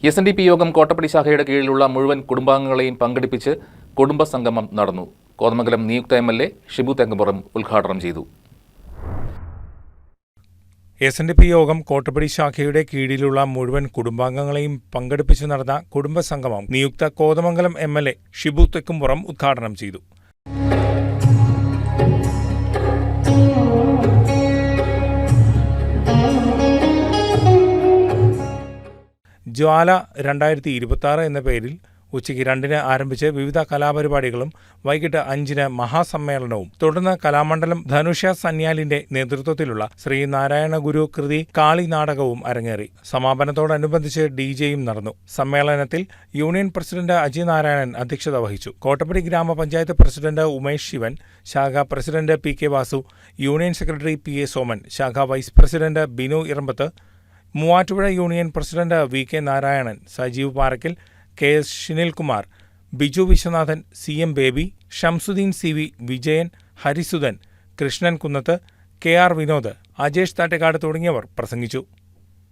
SNDP യോഗം കോട്ടപ്പടി ശാഖയുടെ കീഴിലുള്ള മുഴുവൻ കുടുംബാംഗങ്ങളെയും പങ്കെടുപ്പിച്ച് കുടുംബസംഗമം നടന്നു. കോതമംഗലം നിയുക്ത MLA ഷിബു തെങ്ങുപുറം ഉദ്ഘാടനം ചെയ്തു. SNDP യോഗം കോട്ടപ്പടി ശാഖയുടെ കീഴിലുള്ള മുഴുവൻ കുടുംബാംഗങ്ങളെയും പങ്കെടുപ്പിച്ച് നടന്ന കുടുംബസംഗമം നിയുക്ത കോതമംഗലം MLA ഷിബു തെങ്ങുപുറം ഉദ്ഘാടനം ചെയ്തു. ജ്വാല 2026 എന്ന പേരിൽ ഉച്ചയ്ക്ക് 2-ന് ആരംഭിച്ച് വിവിധ കലാപരിപാടികളും വൈകിട്ട് 5-ന് മഹാസമ്മേളനവും തുടർന്ന് കലാമണ്ഡലം ധനുഷ സന്യാലിന്റെ നേതൃത്വത്തിലുള്ള ശ്രീനാരായണ ഗുരു കൃതി കാളി നാടകവും അരങ്ങേറി. സമാപനത്തോടനുബന്ധിച്ച് DJയും നടന്നു. സമ്മേളനത്തിൽ യൂണിയൻ പ്രസിഡന്റ് അജി നാരായണൻ അധ്യക്ഷത വഹിച്ചു. കോട്ടപ്പടി ഗ്രാമപഞ്ചായത്ത് പ്രസിഡന്റ് ഉമേഷ് ശിവൻ, ശാഖാ president PK Vasu, union secretary PA Soman, ശാഖാ vice president Binu Irambath, Muvattupuzha union president VK Narayanan, Sajeev Parackal, KS Shinilkumar, Biju Viswanathan, CM Baby, Shamsudheen CV, Vijayan, Harisudhan, Krishnan Kunnath, KR Vinod, Ajesh Thattekkad തുടങ്ങിയവർ പ്രസംഗിച്ചു.